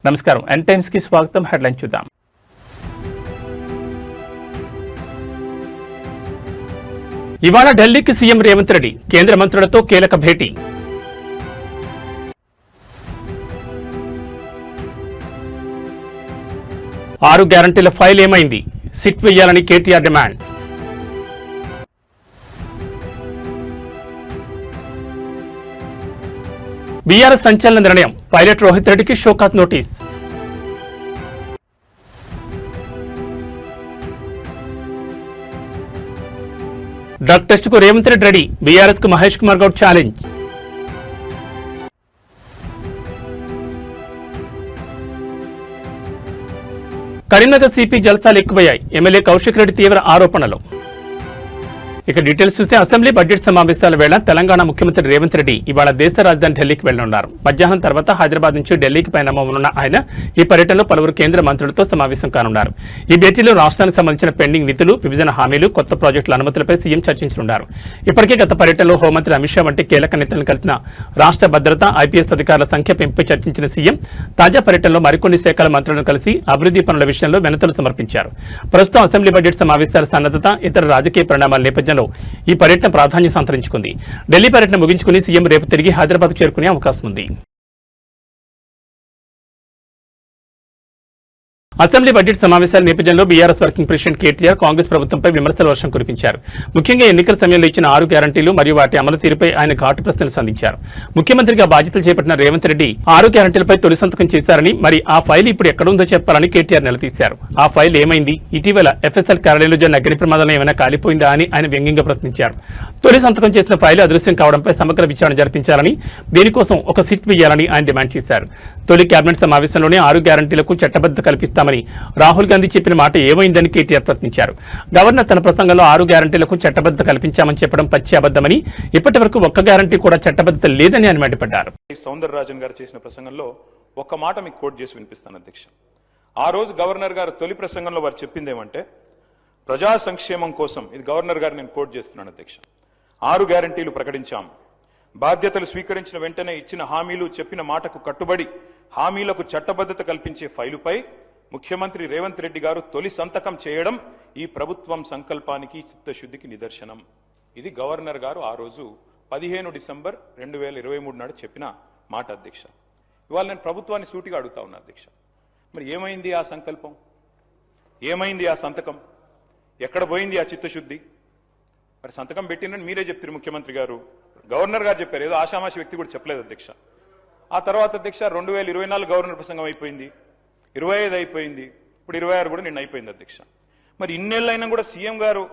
నమస్కారం n times కి స్వాగతం. హెడ్లైన్ చూద్దాం. ఇవాళ ఢిల్లీకి సీఎం రేవంత్ రెడ్డి కేంద్ర మంత్రులతో కీలక భేటీ. 6 గ్యారంటీల ఫైల్ ఏమైంది? సిట్ వేయాలని కేటీఆర్ డిమాండ్. బీఆర్ఎస్ సంచలన నిర్ణయం, పైలట్ రోహిత్ రెడ్డికి షోకాజ్ నోటీస్. డ్రగ్ టెస్ట్ కు రేవంత్ రెడ్డి రెడీ, బీఆర్ఎస్ కు మహేష్ కుమార్ గౌడ్ ఛాలెంజ్. కరీంనగర్ సిపి జలసాలు ఎక్కువయ్యాయి, ఎమ్మెల్యే కౌశిక్ రెడ్డి తీవ్ర ఆరోపణలు. ఇక డీటెయిల్స్ చూస్తే అసెంబ్లీ బడ్జెట్ సమావేశాల వేళ తెలంగాణ ముఖ్యమంత్రి రేవంత్ రెడ్డి ఇవాళ దేశ రాజధాని ఢిల్లీకి వెళ్లనున్నారు. మధ్యాహ్నం తర్వాత హైదరాబాద్ నుంచి ఢిల్లీకి పయనమవునున్న ఆయన ఈ పర్యటనలో పలువురు కేంద్ర మంత్రులతో సమావేశం కానున్నారు. ఈ భేటీలో రాష్ట్రానికి సంబంధించిన పెండింగ్ నిధులు, విభజన హామీలు, కొత్త ప్రాజెక్టుల అనుమతులపై సీఎం చర్చించనున్నారు. ఇప్పటికే గత పర్యటనలో హోంమంత్రి అమిత్ షా వంటి కీలక నేతలను కలిసిన రాష్ట్ర భద్రత, ఐపీఎస్ అధికారుల సంఖ్య పెంపుపై చర్చించిన సీఎం తాజా పర్యటనలో మరికొన్ని శాఖల మంత్రులను కలిసి అభివృద్ధి పనుల విషయంలో వినతులు సమర్పించారు. ప్రస్తుతం అసెంబ్లీ బడ్జెట్ సమావేశాల సన్నద్ధత, ఇతర రాజకీయ పరిణామాల నేపథ్యంలో ఈ పర్యటన ప్రాధాన్యం సంతరించుకుంది. ఢిల్లీ పర్యటన ముగించుకుని సీఎం రేపు తిరిగి హైదరాబాద్ చేరుకునే అవకాశం ఉంది. అసెంబ్లీ బడ్జెట్ సమావేశాల నేపథ్యంలో BRS working president KTR Congress ప్రభుత్వంపై విమర్శల వర్షం కురిపించారు. ముఖ్యంగా ఎన్నికల సమయంలో ఇచ్చిన 6 గ్యారంటీలు మరియు వాటి అమలు తీరుపై ఆయన ఘాటు ప్రశ్నలు సంధించారు. ముఖ్యమంత్రిగా బాధ్యతలు చేపట్టిన రేవంత్ రెడ్డి 6 గ్యారంటీలపై తొలి సంతకం చేశారని, మరి ఆ ఫైల్ ఇప్పుడు ఎక్కడుందో చెప్పాలని కేటీఆర్ నిలదీశారు. ఆ ఫైల్ ఏమైంది? ఇటీవల ఎఫ్ఎస్ఎల్ కార్యాలయంలో జరిగిన అగ్ని ప్రమాదంలో ఏమైనా కాలిపోయిందా అని ఆయన వ్యంగ్యంగా ప్రశ్నించారు. తొలి సంతకం చేసిన ఫైల్ అదృశ్యం కావడంపై సమగ్ర విచారణ జరిపించాలని, దీనికోసం ఒక సిట్ వేయాలని ఆయన డిమాండ్ చేశారు. తొలి కేబినెట్ సమావేశంలోనే 6 గ్యారంటీలకు చట్టబద్ధత కల్పిస్తామని రాహుల్ గాంధీ చెప్పిన మాట ఏమైందని కేటీఆర్ ప్రశ్నించారు. గవర్నర్ తన ప్రసంగంలో 6 గ్యారంటీలకు చట్టబద్ధత కల్పించామని చెప్పడం పచ్చి అబద్దమని, ఇప్పటి వరకు ఒక్క గ్యారంటీ కూడా చట్టబద్ధత లేదని ఆయన మండిపడ్డారు. సౌందరరాజన్ గారు చేసిన ప్రసంగంలో ఒక్క మాట మీకు కోట్ చేసి వినిపిస్తాను అధ్యక్ష. ఆ రోజు గవర్నర్ గారు తొలి ప్రసంగంలో వారు చెప్పింది ఏమంటే, ప్రజా సంక్షేమం కోసం, ఇది గవర్నర్ గారు నేను కోట్ చేస్తున్నాను అధ్యక్ష, 6 గ్యారంటీలు ప్రకటించాం. బాధ్యతలు స్వీకరించిన వెంటనే ఇచ్చిన హామీలు, చెప్పిన మాటకు కట్టుబడి హామీలకు చట్టబద్ధత కల్పించే ఫైలుపై ముఖ్యమంత్రి రేవంత్ రెడ్డి గారు తొలి సంతకం చేయడం ఈ ప్రభుత్వం సంకల్పానికి, చిత్తశుద్ధికి నిదర్శనం. ఇది గవర్నర్ గారు ఆ రోజు 15 డిసెంబర్ 2023 నాడు చెప్పిన మాట అధ్యక్ష. ఇవాళ నేను ప్రభుత్వాన్ని సూటిగా అడుగుతా ఉన్నా అధ్యక్ష, మరి ఏమైంది ఆ సంకల్పం? ఏమైంది ఆ సంతకం? ఎక్కడ పోయింది ఆ చిత్తశుద్ధి? మరి సంతకం పెట్టినని మీరే చెప్తారు ముఖ్యమంత్రి గారు, గవర్నర్ గారు చెప్పారు, ఏదో ఆషామాషి వ్యక్తి కూడా చెప్పలేదు అధ్యక్ష. ఆ తర్వాత అధ్యక్ష 2024 గవర్నర్ ప్రసంగం అయిపోయింది, 25 అయిపోయింది, ఇప్పుడు 26 కూడా నిన్న అయిపోయింది అధ్యక్ష. మరి ఇన్నేళ్ళైనా కూడా సీఎం గారు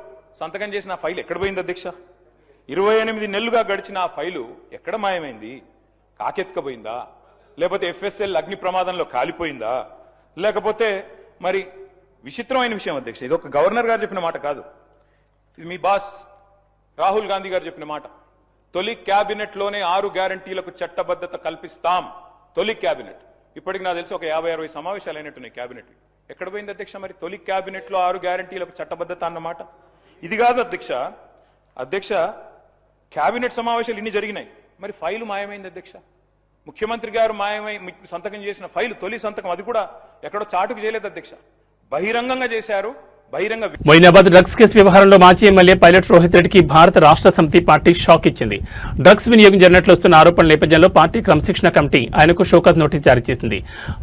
సంతకం చేసిన ఆ ఫైల్ ఎక్కడ పోయింది అధ్యక్ష? 28 నెలలుగా గడిచిన ఆ ఫైలు ఎక్కడ మాయమైంది? కాకెత్తుకపోయిందా? లేకపోతే ఎఫ్ఎస్ఎల్ అగ్ని ప్రమాదంలో కాలిపోయిందా? లేకపోతే మరి విచిత్రమైన విషయం అధ్యక్ష, ఇది ఒక గవర్నర్ గారు చెప్పిన మాట కాదు, ఇది మీ బాస్ రాహుల్ గాంధీ గారు చెప్పిన మాట. తొలి క్యాబినెట్ లోనే 6 గ్యారంటీలకు చట్టబద్ధత కల్పిస్తాం. తొలి క్యాబినెట్, ఇప్పటికి నాకు తెలిసి ఒక 50-60 సమావేశాలు అయినట్టున్నాయి క్యాబినెట్. ఎక్కడ పోయింది అధ్యక్ష మరి తొలి క్యాబినెట్ లో 6 గ్యారంటీలకు చట్టబద్ధత అన్నమాట? ఇది కాదు అధ్యక్ష. అధ్యక్ష, క్యాబినెట్ సమావేశాలు ఇన్ని జరిగినాయి, మరి ఫైలు మాయమైంది అధ్యక్ష. ముఖ్యమంత్రి గారు సంతకం చేసిన ఫైలు, తొలి సంతకం, అది కూడా ఎక్కడో చాటుకు చేయలేదు అధ్యక్ష, బహిరంగంగా చేశారు. మొయినాబాద్ డ్రగ్స్ కేసు వ్యవహారంలో మాజీ ఎమ్మెల్యే పైలట్ రోహిత్ రెడ్డికి భారత రాష్ట్ర సమితి పార్టీ షాక్ ఇచ్చింది. డ్రగ్స్ వినియోగం జరిగినట్లు వస్తున్న ఆరోపణల నేపథ్యంలో పార్టీ క్రమశిక్షణ కమిటీ ఆయనకు షోకాజ్ నోటీస్ జారీ చేసింది.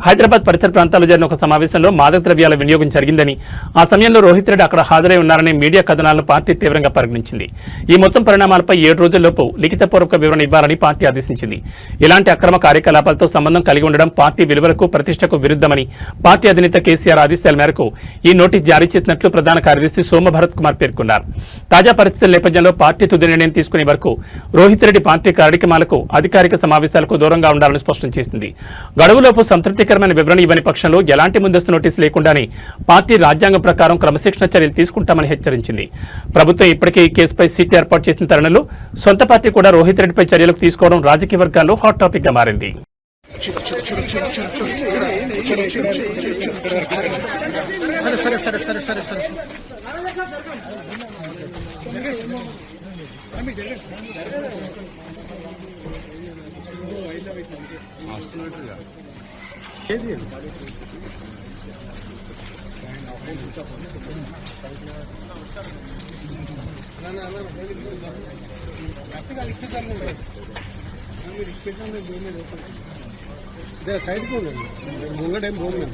హైదరాబాద్ పరిసర ప్రాంతాల్లో జరిగిన ఒక సమావేశంలో మాదక ద్రవ్యాల వినియోగం జరిగిందని, ఆ సమయంలో రోహిత్ రెడ్డి అక్కడ హాజరై ఉన్నారనే మీడియా కథనాలను పార్టీ తీవ్రంగా పరిగణించింది. ఈ మొత్తం పరిణామాలపై 7 రోజుల్లోపు లిఖితపూర్వక వివరణ ఇవ్వాలని పార్టీ ఆదేశించింది. ఇలాంటి అక్రమ కార్యకలాపాలతో సంబంధం కలిగి ఉండడం పార్టీ విలువలకు, ప్రతిష్టకు విరుద్ధమని పార్టీ అధినేత కేసీఆర్ ఆదేశాల మేరకు ఈ నోటీస్ జారీ చేసినట్లు ప్రధాన కార్యదర్శి సోమ భరత్ కుమార్ పేర్కొన్నారు. తాజా పరిస్థితుల నేపథ్యంలో పార్టీ తుది నిర్ణయం తీసుకునే వరకు రోహిత్ రెడ్డి పార్టీ కార్యక్రమాలకు, అధికారిక సమావేశాలకు దూరంగా ఉండాలని స్పష్టం చేసింది. గడువులోపు సంతృప్తికరమైన వివరణ ఇవ్వని పక్షంలో ఎలాంటి ముందస్తు నోటీసు లేకుండానే పార్టీ రాజ్యాంగం ప్రకారం క్రమశిక్షణ చర్యలు తీసుకుంటామని హెచ్చరించింది. ప్రభుత్వం ఇప్పటికే ఈ కేసుపై సిట్ ఏర్పాటు చేసిన తరుణంలో సొంత పార్టీ కూడా రోహిత్ రెడ్డిపై చర్యలకు తీసుకోవడం రాజకీయ వర్గాల్లో హాట్ టాపిక్ గా మారింది. సైడ్ ముంగటేం పోలేదు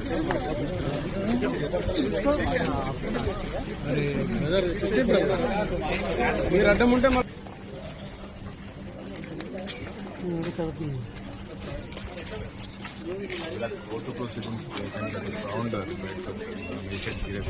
మీరు అడ్డం ఉంటే photo proceedings and around nation serious.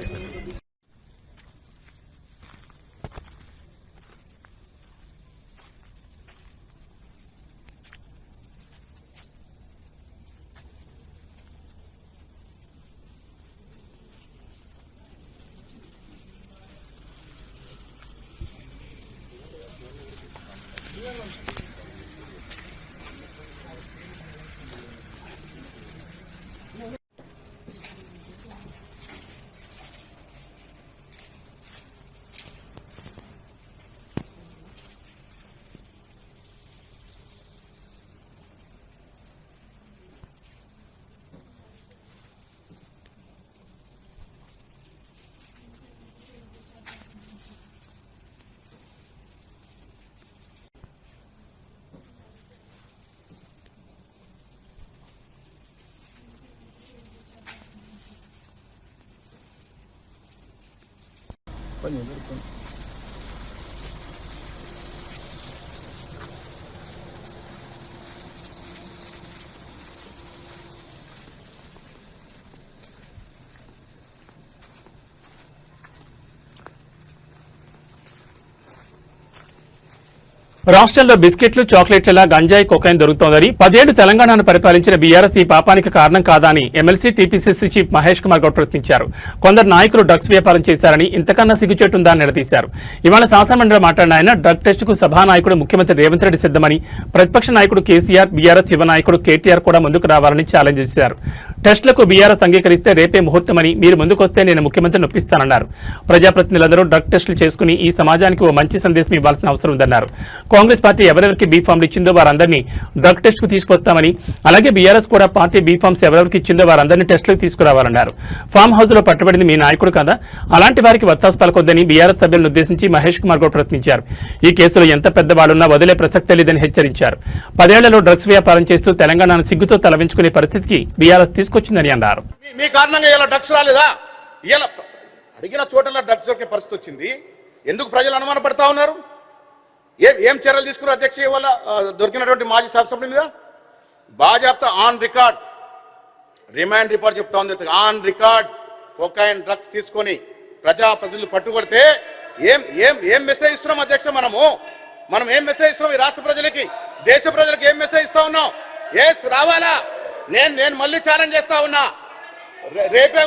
రాష్ట్రంలో బిస్కెట్లు చాక్లెట్లలా గంజాయి కొకైన్ దొరుకుతోందని 10 ఏళ్లు తెలంగాణను పరిపాలించిన బీఆర్ఎస్ ఈ పాపానికి కారణం కాదా అని MLC TPCC chief Mahesh Kumar Goud ప్రశ్నించారు. కొందరు నాయకులు డ్రగ్స్ వ్యాపారం చేశారని ఇంతకన్నా సిగ్గుచేటుందా అని నిలదీశారు. ఇవాళ శాసనమండలిలో మాట్లాడిన ఆయన డ్రగ్ టెస్ట్ కు సభానాయకుడు ముఖ్యమంత్రి రేవంత్ రెడ్డి సిద్ధమని, ప్రతిపక్ష నాయకుడు కేసీఆర్, బీఆర్ఎస్ యువ నాయకుడు కేటీఆర్ కూడా ముందుకు రావాలని ఛాలెంజ్ చేశారు. టెస్టులకు బీఆర్ఎస్ అంగీకరిస్తే రేపే ముహూర్తమని, మీరు ముందుకొస్తే నేను ముఖ్యమంత్రిని ఒప్పిస్తానన్నారు. ప్రజాప్రతినిధులందరూ డ్రగ్ టెస్టులు చేసుకుని ఈ సమాజానికి ఓ మంచి సందేశం ఇవ్వాల్సిన అవసరం ఉందన్నారు. కాంగ్రెస్ పార్టీ ఎవరెవరికి బీఫామ్లు ఇచ్చిందో వారందరినీ డ్రగ్ టెస్ట్ కు తీసుకొస్తామని, అలాగే బీఆర్ఎస్ కూడా పార్టీ బీఫామ్స్ ఎవరెవరికి ఇచ్చిందో వారందరినీ టెస్టులకు తీసుకురావాలన్నారు. ఫామ్ హౌస్ లో పట్టుబడింది మీ నాయకుడు కదా, అలాంటి వారికి వత్తాసు పలకొద్దని బీఆర్ఎస్ సభ్యులను ఉద్దేశించి మహేష్ కుమార్ గౌడ్ ప్రశ్నించారు. ఈ కేసులో ఎంత పెద్దవాడున్నా వదిలే ప్రసక్తే లేదని హెచ్చరించారు. 10 ఏళ్లలో డ్రగ్స్ వ్యాపారం చేస్తూ తెలంగాణను సిగ్గుతో తలవించుకునే పరిస్థితికి బీఆర్ఎస్ తీసుకొచ్చిందని అన్నారు. మీ కారణంగా ఇలా డ్రగ్స్ రాలేదా? ఇలా అడిగిన చోటలా డ్రగ్స్ దొరికే పరిస్థితి వచ్చింది. ఎందుకు ప్రజలు అనుమానపడతా ఉన్నారు? ఏం చర్యలు తీసుకున్నారు అధ్యక్ష? ఇవాళ దొరికినటువంటి మాజీ శాసనసభ్యుల మీద బాజాప్తా ఆన్ రికార్డ్ రిమాండ్ రిపోర్ట్ చెప్తా ఉంది. ఆన్ రికార్డ్ కొకైన్ డ్రగ్స్ తీసుకొని ప్రజాప్రతినిధులు పట్టుకొడితే ఏం ఏం ఏం మెసేజ్ ఇస్తున్నాం అధ్యక్ష? మనం ఏం మెసేజ్ ఇస్తున్నాం ఈ రాష్ట్ర ప్రజలకి, దేశ ప్రజలకు ఏం మెసేజ్ ఇస్తా ఉన్నాం? ఎస్ రావాలా? నేను మళ్ళీ ఛాలెంజ్ చేస్తా ఉన్నా. రేపే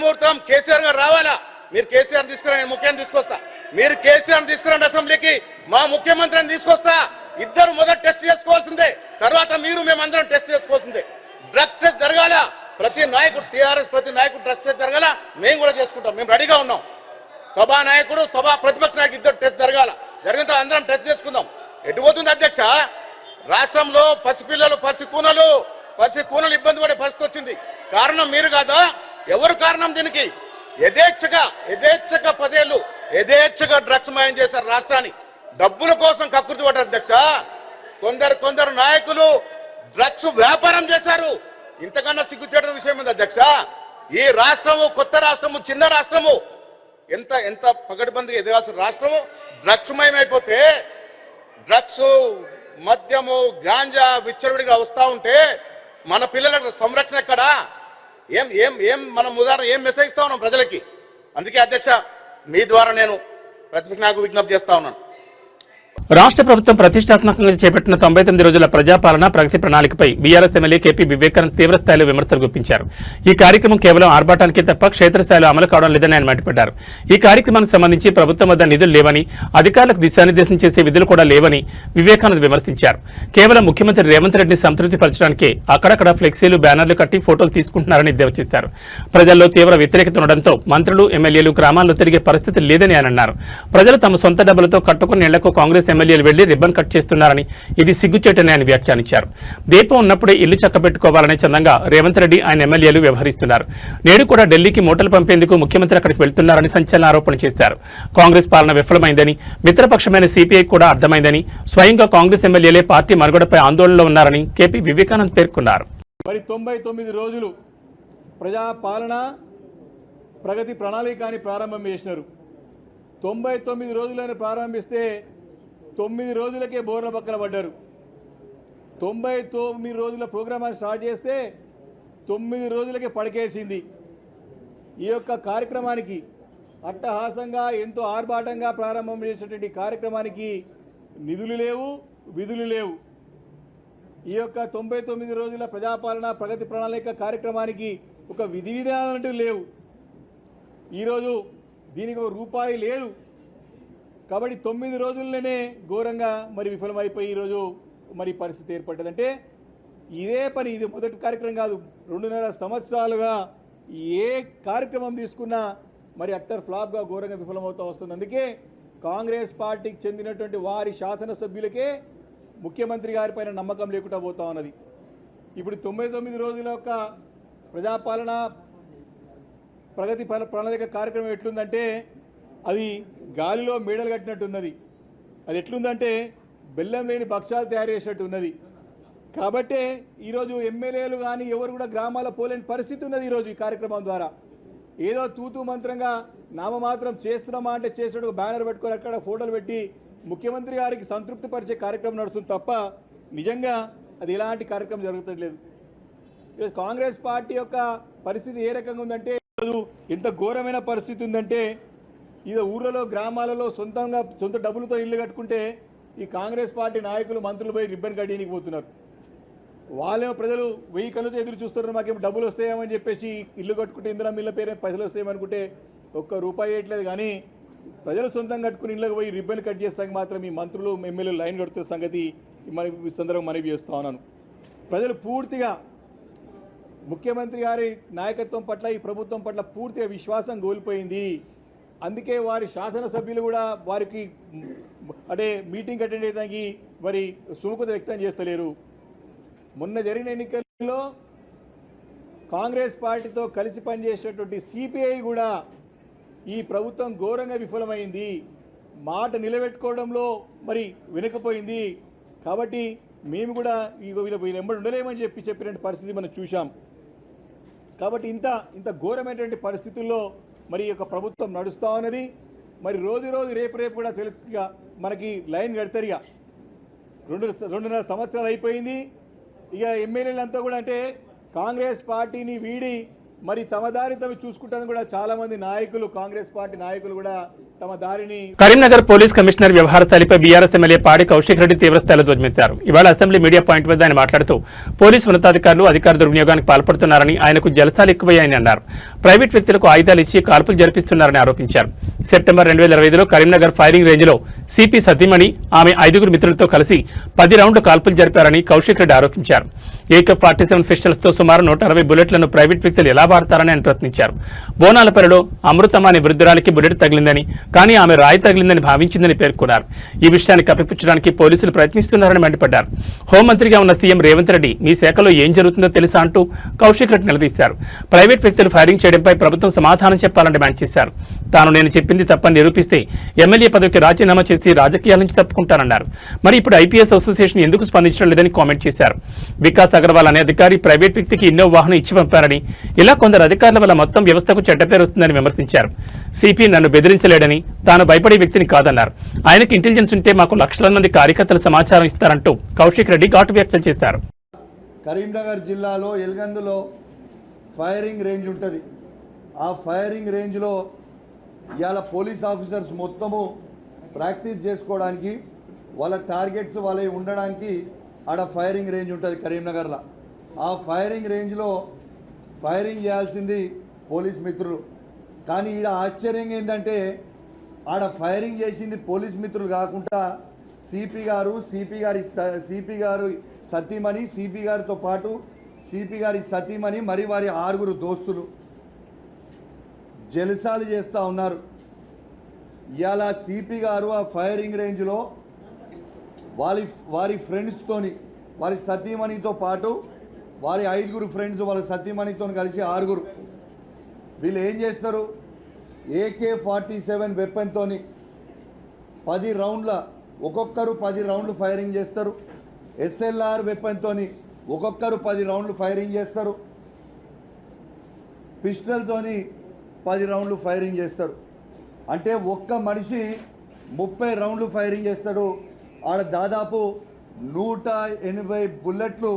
ముహూర్తం కేసీఆర్ గారు రావాలా? మీరు కేసీఆర్ తీసుకురా, నేను ముఖ్యాన్ని తీసుకొస్తా. మీరు కేసీఆర్ తీసుకురండి అసెంబ్లీకి, మా ముఖ్యమంత్రిని తీసుకొస్తా. ఇద్దరు మొదటి టెస్ట్ చేసుకోవాల్సిందే, తర్వాత మేమందరం టెస్ట్ చేసుకోవాల్సిందే. డ్రగ్ టెస్ట్ జరగాల, ప్రతి నాయకుడు టీఆర్ఎస్ ప్రతి నాయకుడు డ్రగ్ టెస్ట్ జరగాల. మేము కూడా చేసుకుంటాం, మేము రెడీగా ఉన్నాం. సభా నాయకుడు ప్రతిపక్ష నాయకుడు ఇద్దరు టెస్ట్ జరగాల. జరిగిన అందరం టెస్ట్ చేసుకుందాం. ఎటుపోతుంది అధ్యక్ష? రాష్ట్రంలో పసిపిల్లలు పసికూనలు ఇబ్బంది పడే పరిస్థితి వచ్చింది. కారణం మీరు కాదా? ఎవరు కారణం దీనికి? యథేచ్ఛగా 10 ఏళ్ళు యథేచ్ఛగా డ్రగ్స్ మాయం చేశారు రాష్ట్రాన్ని. డబ్బుల కోసం కక్కుర్తి పడ్డారు అధ్యక్ష. కొందరు నాయకులు డ్రగ్స్ వ్యాపారం చేశారు. ఇంతకన్నా సిగ్గుచేట విషయం ఉంది అధ్యక్ష. ఈ రాష్ట్రము కొత్త రాష్ట్రము, చిన్న రాష్ట్రము, ఎంత పకడ్బందీగా ఎదగాల్సిన రాష్ట్రము డ్రగ్స్ మయమైపోతే, డ్రగ్స్ మద్యము గాంజా విచ్చలవిడిగా వస్తూ ఉంటే మన పిల్లలకు సంరక్షణ ఎక్కడా? ఏం మనం ఉదాహరణ ఏం మెసేజ్ ఇస్తా ఉన్నాం ప్రజలకి? అందుకే అధ్యక్ష, మీ ద్వారా నేను ప్రతిపక్ష నాయకులకు విజ్ఞప్తి చేస్తా ఉన్నాను. రాష్ట్ర ప్రభుత్వం ప్రతిష్టాత్మకంగా చేపట్టిన 99 రోజుల ప్రజాపాలన ప్రగతి ప్రణాళికపై బీఆర్ఎస్ ఎమ్మెల్యే కేపీ వివేకానంద్ తీవ్రస్థాయిలో విమర్శలు గుప్పించారు. ఈ కార్యక్రమం కేవలం ఆర్భాటానికే తప్ప క్షేత్రస్థాయిలో అమలు కావడం లేదని ఆయన మండిపడ్డారు. ఈ కార్యక్రమానికి సంబంధించి ప్రభుత్వం వద్ద నిధులు లేవని, అధికారులకు దిశానిర్దేశం చేసే విధులు కూడా లేవని వివేకానంద్ విమర్శించారు. కేవలం ముఖ్యమంత్రి రేవంత్ రెడ్డిని సంతృప్తి పరచడానికే అక్కడక్కడ ఫ్లెక్సీలు, బ్యానర్లు కట్టి ఫోటోలు తీసుకుంటున్నారని ఎద్దేవా చేశారు. ప్రజల్లో తీవ్ర వ్యతిరేకత ఉండడంతో మంత్రులు, ఎమ్మెల్యేలు గ్రామాల్లో తిరిగే పరిస్థితి లేదని ఆయన అన్నారు. ప్రజలు తమ సొంత డబ్బులతో కట్టుకున్న ఇళ్లకు కాంగ్రెస్ కాంగ్రెస్ ఎమ్మెల్యేలు వెళ్లి రిబ్బన్ కట్ చేస్తున్నారని, ఇది సిగ్గుచేటని ఆయన వ్యాఖ్యానించారు. దీపం ఉన్నప్పుడే ఇల్లు చక్కబెట్టుకోవాలనే చందంగా రేవంత్ రెడ్డి ఆయన ఎమ్మెల్యేలు వ్యవహరిస్తున్నారు. నేడు కూడా ఢిల్లీకి మూటలు పంపేందుకు ముఖ్యమంత్రి అక్కడికి వెళ్తున్నారని సంచలన ఆరోపణలు చేశారు. కాంగ్రెస్ పాలన విఫలమైందని, మిత్రపక్షమైన సిపిఐ కూడా అర్థమైందని, స్వయంగా కాంగ్రెస్ ఎమ్మెల్యేలే పార్టీ మనుగడపై ఆందోళనలో ఉన్నారని కేపీ వివేకానంద్ పేర్కొన్నారు. మరి 99 రోజులు ప్రజా పాలన ప్రగతి ప్రణాళికని ప్రారంభం చేసినారు. 99 రోజులను ప్రారంభిస్తే 9 రోజులకే బోర్ల పక్కన పడ్డారు. 99 రోజుల ప్రోగ్రామాన్ని స్టార్ట్ చేస్తే 9 రోజులకే పడకేసింది. ఈ యొక్క కార్యక్రమానికి అట్టహాసంగా ఎంతో ఆర్భాటంగా ప్రారంభం చేసినటువంటి కార్యక్రమానికి నిధులు లేవు, విధులు లేవు. ఈ యొక్క 99 రోజుల ప్రజాపాలన ప్రగతి ప్రణాళిక కార్యక్రమానికి ఒక విధి విధానాలంటూ లేవు. ఈరోజు దీనికి ఒక రూపాయి లేదు. కాబట్టి 9 రోజుల్లోనే ఘోరంగా మరి విఫలమైపోయి ఈరోజు మరి పరిస్థితి ఏర్పడ్డదంటే ఇదే పని. ఇది మొదటి కార్యక్రమం కాదు. 2.5 సంవత్సరాలుగా ఏ కార్యక్రమం తీసుకున్నా మరి అట్టర్ ఫ్లాప్గా ఘోరంగా విఫలమవుతూ వస్తుంది. అందుకే కాంగ్రెస్ పార్టీకి చెందినటువంటి వారి శాసనసభ్యులకే ముఖ్యమంత్రి గారిపైన నమ్మకం లేకుండా పోతా ఉన్నది. ఇప్పుడు 99 రోజుల యొక్క ప్రజాపాలన ప్రగతి ప్రణాళిక కార్యక్రమం ఎట్లుందంటే అది గాలిలో మేడలు కట్టినట్టున్నది. అది ఎట్లుందంటే బెల్లం లేని భక్ష్యాలు తయారు చేసినట్టు ఉన్నది. కాబట్టే ఈరోజు ఎమ్మెల్యేలు కానీ ఎవరు కూడా గ్రామాల పోలేని పరిస్థితి ఉన్నది. ఈరోజు ఈ కార్యక్రమం ద్వారా ఏదో తూతూ మంత్రంగా నామమాత్రం చేస్తున్నామా అంటే చేసినట్టు బ్యానర్ పెట్టుకొని అక్కడ ఫోటోలు పెట్టి ముఖ్యమంత్రి గారికి సంతృప్తి పరిచే కార్యక్రమం నడుస్తుంది తప్ప నిజంగా అది ఎలాంటి కార్యక్రమం జరుగుతలేదు. ఈరోజు కాంగ్రెస్ పార్టీ యొక్క పరిస్థితి ఏ రకంగా ఉందంటే ఈరోజు ఎంత ఘోరమైన పరిస్థితి ఉందంటే ఇది ఊర్లలో గ్రామాలలో సొంత డబ్బులతో ఇల్లు కట్టుకుంటే ఈ కాంగ్రెస్ పార్టీ నాయకులు మంత్రులు పోయి రిబ్బన్ కట్టడానికి పోతున్నారు. వాళ్ళేమో ప్రజలు 1000 కళ్ళతో ఎదురు చూస్తున్నారు, మాకేమో డబ్బులు వస్తాయేమని చెప్పేసి ఇల్లు కట్టుకుంటే ఇందిరా మిల్ల పేరు పైసలు వస్తాయేమనుకుంటే ఒక్క రూపాయి వేయట్లేదు. కానీ ప్రజలు సొంతంగా కట్టుకుని ఇళ్ళకి పోయి రిబ్బన్ కట్ చేస్తానికి మాత్రం ఈ మంత్రులు ఎమ్మెల్యేలు లైన్ కడుతున్న సంగతి ఈ సందర్భం మనవి చేస్తూ ఉన్నాను. ప్రజలు పూర్తిగా ముఖ్యమంత్రి గారి నాయకత్వం పట్ల ఈ ప్రభుత్వం పట్ల పూర్తిగా విశ్వాసం కోల్పోయింది. అందుకే వారి శాసనసభ్యులు కూడా వారికి అంటే మీటింగ్ అటెండ్ చేయడానికి మరి సుముఖత వ్యక్తం చేస్తలేరు. మొన్న జరిగిన ఎన్నికల్లో కాంగ్రెస్ పార్టీతో కలిసి పనిచేసేటువంటి సిపిఐ కూడా ఈ ప్రభుత్వం ఘోరంగా విఫలమైంది, మాట నిలబెట్టుకోవడంలో మరి వెనుకపోయింది. కాబట్టి మేము కూడా వీళ్ళు వెంబడి ఉండలేమని చెప్పినటువంటి పరిస్థితి మనం చూసాం. కాబట్టి ఇంత ఘోరమైనటువంటి పరిస్థితుల్లో మరి ఈ యొక్క ప్రభుత్వం నడుస్తూ ఉన్నది. మరి రోజు రేపు కూడా తెలుగుగా మనకి లైన్ కడతారు. ఇక 2.5 సంవత్సరాలు అయిపోయింది. ఇక ఎమ్మెల్యేలంతా కూడా అంటే కాంగ్రెస్ పార్టీని వీడి మరి తమ దారి తమ చూసుకుంటాను కూడా చాలా మంది నాయకులు కాంగ్రెస్ పార్టీ నాయకులు కూడా తమ దారిని. కరీంనగర్ పోలీస్ కమిషనర్ వ్యవహార శైలిపై బీఆర్ఎస్ ఎమ్మెల్యే పాడి కౌశిక్ రెడ్డి తీవ్రస్థాయిలో ధ్వజమెత్తారు. ఇవాళ అసెంబ్లీ మీడియా పాయింట్ వద్ద ఆయన మాట్లాడుతూ పోలీసు ఉన్నతాధికారులు అధికార దుర్వినియోగానికి పాల్పడుతున్నారని, ఆయనకు జలసాలు ఎక్కువయ్యాయని అన్నారు. ప్రైవేట్ వ్యక్తులకు ఆయుధాలు ఇచ్చి కాల్పులు జరిపిస్తున్నారని ఆరోపించారు. సెప్టెంబర్ 2025లో కరీంనగర్ ఫైరింగ్ రేంజ్ లో సిపి సతీమణి ఆమె 5 మిత్రులతో కలిసి 10 రౌండ్లు కాల్పులు జరిపారని కౌశిక్ రెడ్డి ఆరోపించారు. AK-47 పిస్టల్స్ తో సుమారు 160 బుల్లెట్లను ప్రైవేట్ వ్యక్తులు ఎలా వాడతారని ఆయన ప్రశ్నించారు. బోనాలపల్లిలో అమృతమ్మ అనే వృద్ధురాలికి బుల్లెట్ తగిలిందని, కానీ ఆమె రాయి తగిలిందని భావించిందని పేర్కొన్నారు. ఈ విషయాన్ని కప్పిపుచ్చడానికి పోలీసులు ప్రయత్నిస్తున్నారని మండిపడ్డారు. హోంమంత్రిగా ఉన్న సీఎం రేవంత్ రెడ్డి మీ శాఖలో ఏం జరుగుతుందో తెలుసా అంటూ కౌశిక్ రెడ్డి నిలదీశారు. ప్రైవేట్ వ్యక్తులు ఫైరింగ్ చేయడంపై ప్రభుత్వం సమాధానం చెప్పాలని డిమాండ్ చేశారు. తాను నేను చెప్పింది తప్పని నిరూపిస్తే ఎమ్మెల్యే పదవికి రాజీనామా చేసి రాజకీయాల నుంచి తప్పుకుంటానన్నారు. మరి ఇప్పుడు ఐపీఎస్ అసోసియేషన్ ఎందుకు స్పందించడం లేదని కామెంట్ చేశారు. వికాస్ అగర్వాల్ అనే అధికారి ప్రైవేట్ వ్యక్తికి ఎన్నో వాహనం ఇచ్చి పంపారని, ఇలా కొందరు అధికారుల వల్ల మొత్తం వ్యవస్థకు చెడ్డ పేరు వస్తుందని విమర్శించారు. సిపి నన్ను బెదిరించలేడని, తాను భయపడే వ్యక్తిని కాదన్నారు. ఆయనకు ఇంటెలిజెన్స్ ఉంటే మాకు లక్షల మంది కార్యకర్తలు సమాచారం ఇస్తారంటూ కౌశిక్ రెడ్డి ఘాటు వ్యాఖ్యలు చేశారు. కరీంనగర్ జిల్లాలో ఎల్గందులో ఫైరింగ్ రేంజ్ ఉంటుంది. ఆ ఫైరింగ్ రేంజ్లో ఇవాళ పోలీస్ ఆఫీసర్స్ మొత్తము ప్రాక్టీస్ చేసుకోవడానికి, వాళ్ళ టార్గెట్స్ వాళ్ళవి ఉండడానికి ఆడ ఫైరింగ్ రేంజ్ ఉంటుంది కరీంనగర్లో. ఆ ఫైరింగ్ రేంజ్లో ఫైరింగ్ చేయాల్సింది పోలీస్ మిత్రులు. కానీ ఈడ ఆశ్చర్యంగా ఏంటంటే ఆడ ఫైరింగ్ చేసింది పోలీస్ మిత్రులు కాకుండా సిపి గారు, సిపి గారు సతీమణి, సిపి గారితో పాటు సిపి గారి సతీమణి, మరి వారి 6 దోస్తులు జలసాలు చేస్తూ ఉన్నారు. ఇవాళ సిపి గారు ఆ ఫైరింగ్ రేంజ్లో వారి ఫ్రెండ్స్తోని వారి సతీమణితో పాటు వారి 5 ఫ్రెండ్స్ వాళ్ళ సతీమణితో కలిసి 6. వీళ్ళు ఏం చేస్తారు, AK-47 వెపన్తో 10 రౌండ్ల ఒక్కొక్కరు 10 రౌండ్లు ఫైరింగ్ చేస్తారు. SLR వెపన్తో ఒక్కొక్కరు 10 రౌండ్లు ఫైరింగ్ చేస్తారు. పిస్టల్తోని 10 రౌండ్లు ఫైరింగ్ చేస్తారు. అంటే ఒక్క మనిషి 30 రౌండ్లు ఫైరింగ్ చేస్తాడు. ఆడ దాదాపు 180 బుల్లెట్లు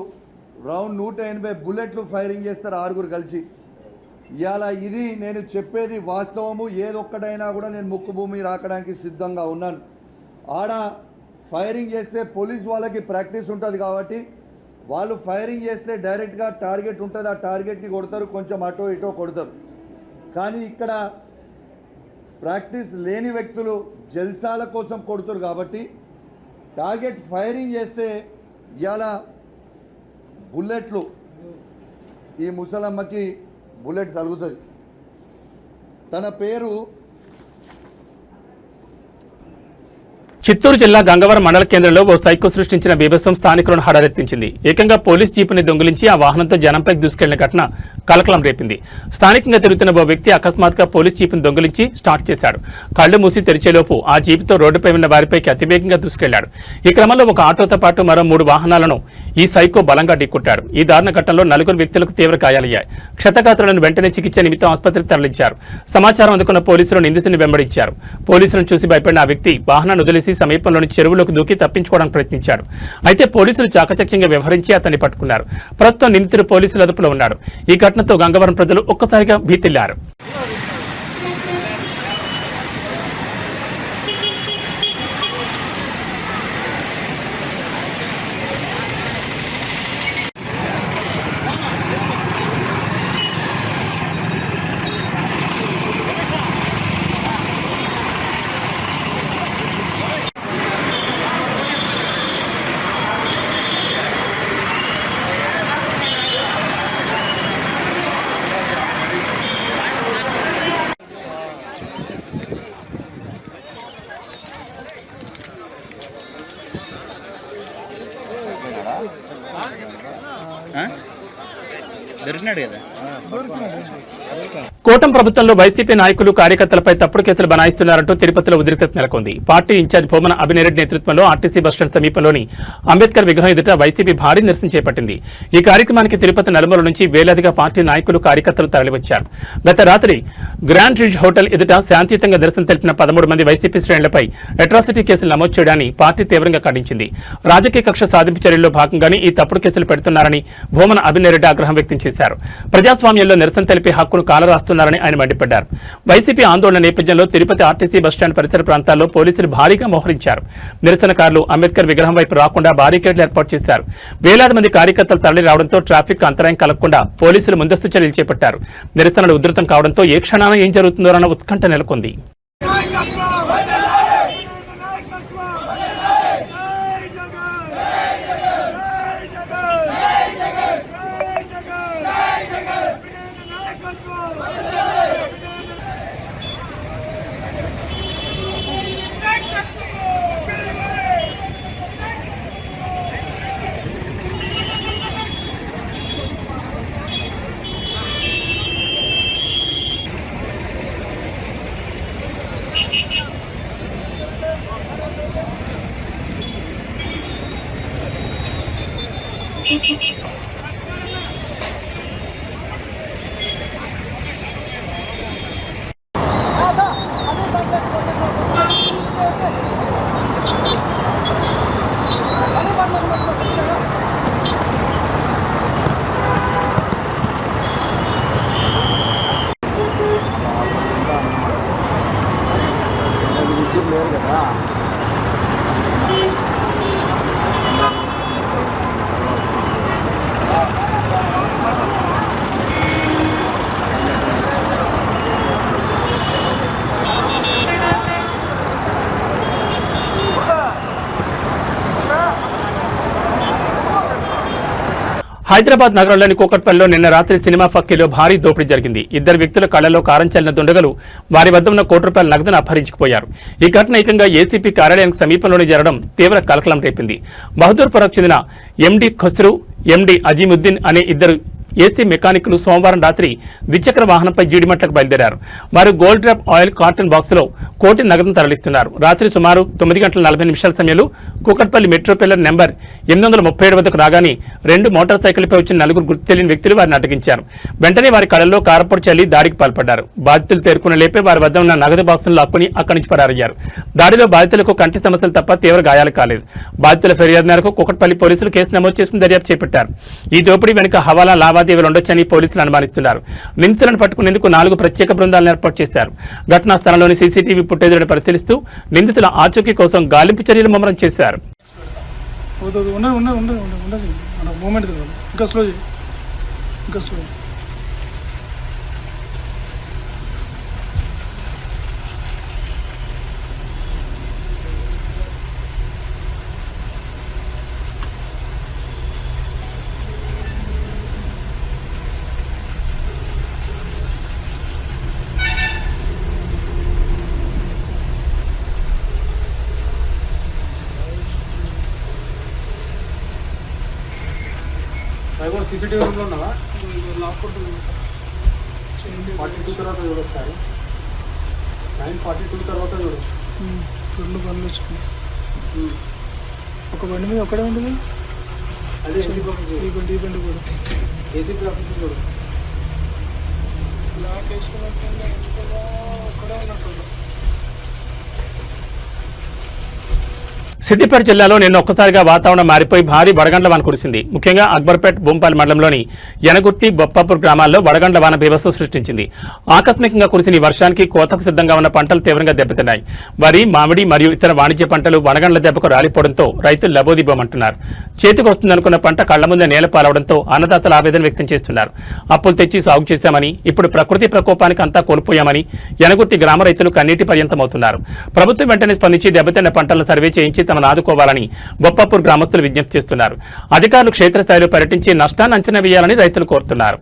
180 బుల్లెట్లు ఫైరింగ్ చేస్తారు 6 కలిసి. ఇవాళ ఇది నేను చెప్పేది వాస్తవము. ఏదొక్కడైనా కూడా నేను ముక్కు భూమి రాకడానికి సిద్ధంగా ఉన్నాను. ఆడ ఫైరింగ్ చేస్తే పోలీస్ వాళ్ళకి ప్రాక్టీస్ ఉంటుంది కాబట్టి వాళ్ళు ఫైరింగ్ చేస్తే డైరెక్ట్గా టార్గెట్ ఉంటుంది, ఆ టార్గెట్కి కొడతారు, కొంచెం అటో ఇటో కొడతారు. కానీ ఇక్కడ ప్రాక్టీస్ లేని వ్యక్తులు జల్సాల కోసం కొడుతారు కాబట్టి టార్గెట్ ఫైరింగ్ చేస్తే ఇవాళ బుల్లెట్లు ఈ ముసలమ్మకి బుల్లెట్ తగులుతుంది. తన పేరు చిత్తూరు జిల్లా గంగవరం మండల కేంద్రంలో ఓ సైకో సృష్టించిన బీభత్సం స్థానికులను హడరెత్తించింది. ఏకంగా పోలీస్ జీపుని దొంగిలించి ఆ వాహనంతో జనంపైకి దూసుకెళ్లిన ఘటన కలకలం రేపింది. స్థానికంగా తిరుగుతున్న ఓ వ్యక్తి అకస్మాత్తుగా పోలీస్ జీపును దొంగిలించి స్టార్ట్ చేశాడు. కళ్లు మూసి తెరిచేలోపు ఆ జీపుతో రోడ్డుపై ఉన్న వారిపైకి అతివేగంగా దూసుకెళ్లాడు. ఈ క్రమంలో ఒక ఆటోతో పాటు మరో 3 వాహనాలను ఈ సైకో బలంగా ఢీకొట్టాడు. ఈ దారుణ ఘటనలో 4 వ్యక్తులకు తీవ్ర గాయాలయ్యాయి. క్షతగాత్రులను వెంటనే చికిత్స నిమిత్తం ఆసుపత్రికి తరలించారు. సమాచారం అందుకున్న పోలీసులు నిందితుని వెంబడించారు. పోలీసులను చూసి భయపడిన ఆ వ్యక్తి వాహనాన్ని వదిలేసి సమీపంలోని చెరువులోకి దూకి తప్పించుకోవడానికి ప్రయత్నించాడు. అయితే పోలీసులు చాకచక్యంగా వ్యవహరించి అతన్ని పట్టుకున్నారు. ప్రస్తుతం నిందితుడు పోలీసుల అదుపులో ఉన్నాడు. ఈ ఘటనతో గంగవరం ప్రజలు ఒక్కసారిగా భీతిల్లారు. దొరికినాడు కదా. కూటమి ప్రభుత్వంలో వైసీపీ నాయకులు కార్యకర్తలపై తప్పుడు కేసులు బనాయిస్తున్నారంటూ తిరుపతిలో ఉద్రిక్తత నెలకొంది. పార్టీ ఇన్ఛార్జ్ భూమన అభినయరెడ్డి నేతృత్వంలో ఆర్టీసీ బస్టాండ్ సమీపంలోని అంబేద్కర్ విగ్రహం ఎదుట వైసీపీ భారీ నిరసన చేపట్టింది. ఈ కార్యక్రమానికి తిరుపతి నలుమూల నుంచి వేలాదిగా పార్టీ నాయకులు కార్యకర్తలు తరలివచ్చారు. గత రాత్రి గ్రాండ్ రిజ్ హోటల్ ఎదుట శాంతియుతంగా నిరసన తెలిపిన 13 మంది వైసీపీ శ్రేణులపై అట్రాసిటీ కేసులు నమోదు చేయడాన్ని పార్టీ తీవ్రంగా ఖండించింది. రాజకీయ కక్ష సాధింపు చర్యల్లో భాగంగానే ఈ తప్పుడు కేసులు పెడుతున్నారని భూమన అభినయరెడ్డి ఆగ్రహం వ్యక్తం చేశారు. ప్రజాస్వామ్యంలో నిరసన తెలిపే హక్కును కాలరాస్తున్నారని ఆయన మండిపడ్డారు. వైసీపీ ఆందోళన నేపథ్యంలో తిరుపతి ఆర్టీసీ బస్టాండ్ పరిసర ప్రాంతాల్లో పోలీసులు భారీగా మోహరించారు. నిరసనకారులు అంబేద్కర్ విగ్రహం వైపు రాకుండా బారికేడ్లు ఏర్పాటు చేశారు. వేలాది మంది కార్యకర్తలు తరలి రావడంతో ట్రాఫిక్ అంతరాయం కలగకుండా పోలీసులు ముందస్తు చర్యలు చేపట్టారు. నిరసనలు ఉధృతం కావడంతో ఏ క్షణాన ఏం జరుగుతుందోనన్న ఉత్కంఠ నెలకొంది. హైదరాబాద్ నగరంలోని కూకట్పల్లిలో నిన్న రాత్రి సినిమా ఫక్కీలో భారీ దోపిడీ జరిగింది. ఇద్దరు వ్యక్తుల కళ్లలో కారం చల్లిన దుండగులు వారి వద్ద ఉన్న ₹1 నగదును అపహరించుకుపోయారు. ఈ ఘటన ఏకంగా ఏసీపీ కార్యాలయానికి సమీపంలోనే జరగడం తీవ్ర కలకలం రేపింది. బహదూర్పురకు చెందిన ఎండి ఖస్రు, ఎండి అజీముద్దీన్ అనే ఇద్దరు ఏసీ మెకానిక్లు సోమవారం రాత్రి ద్విచక్ర వాహనంపై జీడిమట్లకు బయలుదేరారు. వారు గోల్డ్ డ్రాప్ ఆయిల్ కార్టన్ బాక్సులో కోటి నగదును తరలిస్తున్నారు. రాత్రి సుమారు 9:40 సమయంలో కూకట్పల్లి మెట్రో పిల్లర్ నెంబర్ 837 వద్దకు రాగానే 2 మోటార్ సైకిళ్లపై వచ్చిన 4 గుర్తు తెలియని వ్యక్తులు వారిని అడ్డగించారు. వెంటనే వారి కళ్లలో కారపొడి చల్లి దాడికి పాల్పడ్డారు. బాధితులు తేరుకున్న లేపే వారి వద్ద ఉన్న నగదు బాక్సును లాక్కుని అక్కడి నుంచి పరారయ్యారు. దాడిలో బాధితులకు కంటి సమస్యలు తప్ప తీవ్ర గాయాలు కాలేదు. బాధితుల ఫిర్యాదు మేరకు కూకట్పల్లి పోలీసులు కేసు నమోదు చేసుకుని దర్యాప్తు చేపట్టారు. ఈ దోపిడీ వెనుక హవాలా లావాదేవీలు ఉండొచ్చని పోలీసులు అనుమానిస్తున్నారు. నిందితులను పట్టుకునేందుకు 4 ప్రత్యేక బృందాలను ఏర్పాటు చేశారు. ఘటనా స్థలంలోని సీసీటీవీ ఫుటేజ్లను పరిశీలిస్తూ నిందితుల ఆచూకీ కోసం గాలింపు చర్యలు ముమ్మరం చేశారు. సీసీటీవీ రూమ్లో ఉన్నావా? లాక్కుంటున్నా 42 తర్వాత చూడు ఒకసారి. 9:42 తర్వాత చూడు. 2 బండ్లు వచ్చుకున్నాయి. ఒక బండి మీద ఒక్కడే ఉంటుంది. అదే ఈ బండి కూడా ఏసీపీ ఆఫీస్ చూడు. లాక్ వేసుకున్నట్టు ఒక్కడే ఉన్నట్టు. సిద్దిపేట జిల్లాలో నిన్న ఒక్కసారిగా వాతావరణం మారిపోయి భారీ వడగండ్ల వాన కురిసింది. ముఖ్యంగా అక్బర్పేట్, బొంపాలి మండలంలోని యనగుర్తి, బొప్పాపూర్ గ్రామాల్లో వడగండ్ల వాన బీభత్సం సృష్టించింది. ఆకస్మికంగా కురిసిన ఈ వర్షానికి కోతకు సిద్ధంగా ఉన్న పంటలు తీవ్రంగా దెబ్బతిన్నాయి. వరి, మామిడి మరియు ఇతర వాణిజ్య పంటలు వడగండ్ల దెబ్బకు రాలిపోవడంతో రైతులు లబోదిబోమంటున్నారు. చేతికి వస్తుందనుకున్న పంట కళ్ల ముందే నేలపాలవడంతో అన్నదాతలు ఆవేదన వ్యక్తం చేస్తున్నారు. అప్పులు తెచ్చి సాగు చేశామని, ఇప్పుడు ప్రకృతి ప్రకోపానికి అంతా కోల్పోయామని యనగుర్తి గ్రామ రైతులు కన్నీటి పర్యంతమవుతున్నారు. ప్రభుత్వం వెంటనే స్పందించి దెబ్బతిన్న పంటలను సర్వే చేయించి తమను ఆదుకోవాలని బొప్పాపూర్ గ్రామస్తులు విజ్ఞప్తి చేస్తున్నారు. అధికారులు క్షేత్రస్థాయిలో పర్యటించి నష్టాన్ని అంచనా వేయాలని రైతులు కోరుతున్నారు.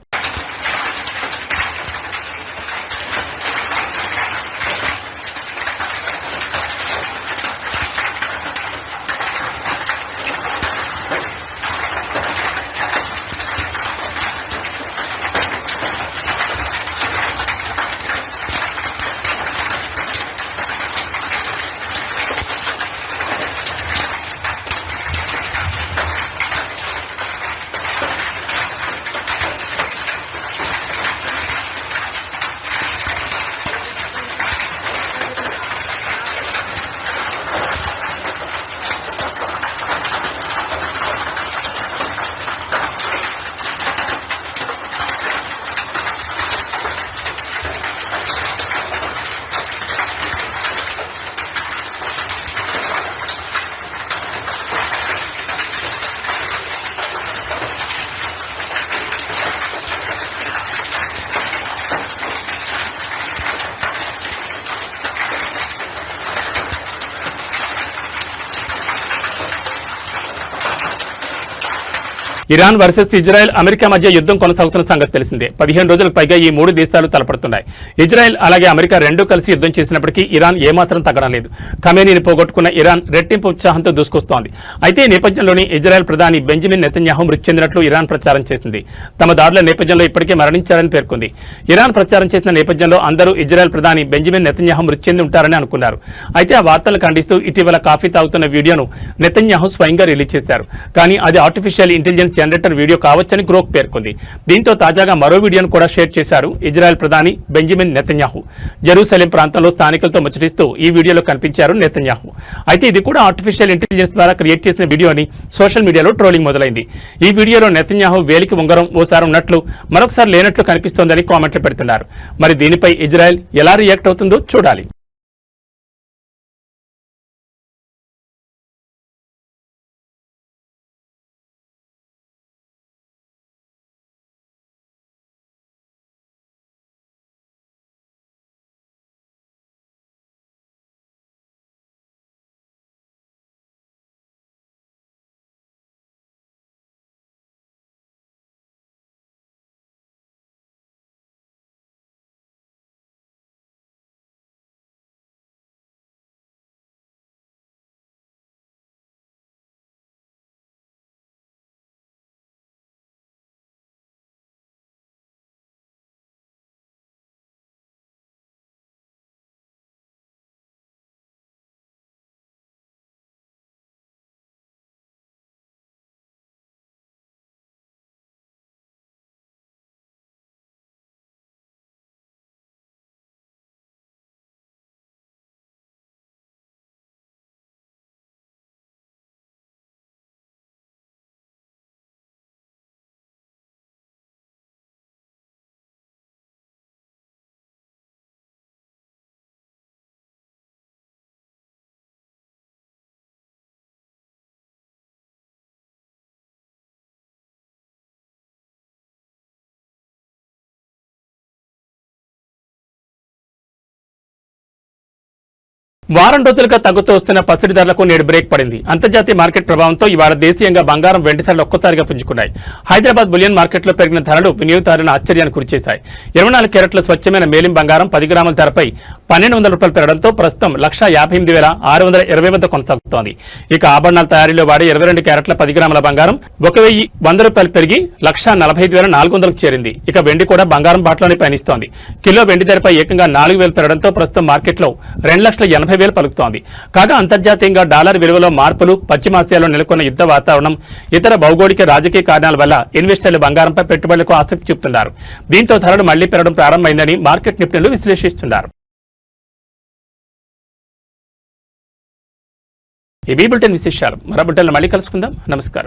ఇరాన్ వర్సెస్ ఇజ్రాయెల్, అమెరికా మధ్య యుద్ధం కొనసాగుతున్న సంగతి తెలిసిందే. 15 రోజులకు పైగా ఈ 3 దేశాలు తలపడుతున్నాయి. ఇజ్రాయెల్ అలాగే అమెరికా రెండూ కలిసి యుద్ధం చేసినప్పటికీ ఇరాన్ ఏమాత్రం తగ్గడం లేదు. ఖమేనీని పోగొట్టుకున్న ఇరాన్ రెట్టింపు ఉత్సాహంతో దూసుకొస్తోంది. అయితే ఈ నేపథ్యంలోనే ఇజ్రాయెల్ ప్రధాని బెంజమిన్ నెతన్యాహు మృతి చెందినట్లు ఇరాన్ ప్రచారం చేసింది. తమ దాడుల నేపథ్యంలో ఇప్పటికే మరణించారని పేర్కొంది. ఇరాన్ ప్రచారం చేసిన నేపథ్యంలో అందరూ ఇజ్రాయెల్ ప్రధాని బెంజమిన్ నెతన్యాహు మృతి చెంది ఉంటారని అనుకున్నారు. అయితే ఆ వార్తలు ఖండిస్తూ ఇటీవల కాఫీ తాగుతున్న వీడియోను నెతన్యాహు స్వయంగా రిలీజ్ చేశారు. కానీ అది ఆర్టిఫిషియల్ ఇంటెలిజెన్స్ జనరేటర్ వీడియో కావచ్చని గ్రోక్ పేర్కొంది. దీంతో తాజాగా మరో వీడియోను కూడా షేర్ చేశారు ఇజ్రాయెల్ ప్రధాని బెంజమిన్ నెతన్యాహు. జెరూసలేం ప్రాంతంలో స్థానికులతో ముచ్చటిస్తూ ఈ వీడియోలో కనిపించారు నెతన్యాహు. అయితే ఇది కూడా ఆర్టిఫిషియల్ ఇంటెలిజెన్స్ ద్వారా క్రియేట్ చేసిన వీడియో అని సోషల్ మీడియాలో ట్రోలింగ్ మొదలైంది. ఈ వీడియోలో నెతన్యాహు వేలికి ఉంగరం ఓసారి ఉన్నట్లు మరొకసారి లేనట్లు కనిపిస్తోందని కామెంట్లు పెడుతున్నారు. మరి దీనిపై ఇజ్రాయెల్ ఎలా రియాక్ట్ అవుతుందో చూడాలి. వారం రోజులుగా తగ్గుతూ వస్తున్న పసిడి ధరలకు నేడు బ్రేక్ పడింది. అంతర్జాతీయ మార్కెట్ ప్రభావంతో ఇవాళ దేశీయంగా బంగారం, వెండి ధరలు ఒక్కసారిగా పుంజుకున్నాయి. హైదరాబాద్ బులియన్ మార్కెట్లో పెరిగిన ధరలు వినియోగదారులను ఆశ్చర్యానికి గురిచేశాయి. 24 క్యారెట్ల స్వచ్ఛమైన మేలిం బంగారం 10 గ్రాముల ధరపై ₹1,200 పెరగడంతో ప్రస్తుతం 1,58,620 వద్ద కొనసాగుతోంది. ఇక ఆభరణాల తయారీలో వాడే 22 క్యారెట్ల 10 గ్రాముల బంగారం ₹1,100 పెరిగి 1,45,400కు చేరింది. ఇక వెండి కూడా బంగారం బాటలోనే పయనిస్తోంది. కిలో వెండి ధరపై ఏకంగా 4,000 పెరగడంతో ప్రస్తుతం మార్కెట్లో 2,80,000 పలుకుతోంది. కాగా అంతర్జాతీయంగా డాలర్ విలువలో మార్పులు, పశ్చిమాసియాలో నెలకొన్న యుద్ధ వాతావరణం, ఇతర భౌగోళిక రాజకీయ కారణాల వల్ల ఇన్వెస్టర్లు బంగారంపై పెట్టుబడులకు ఆసక్తి చూపుతున్నారు. దీంతో ధరలు మళ్లీ పెరగడం ప్రారంభమైందని మార్కెట్ నిపుణులు విశ్లేషిస్తున్నారు. ఈ బులెటిన్ విశేషాలు మరో బులెటిన్లో మళ్ళీ కలుసుకుందాం. నమస్కారం.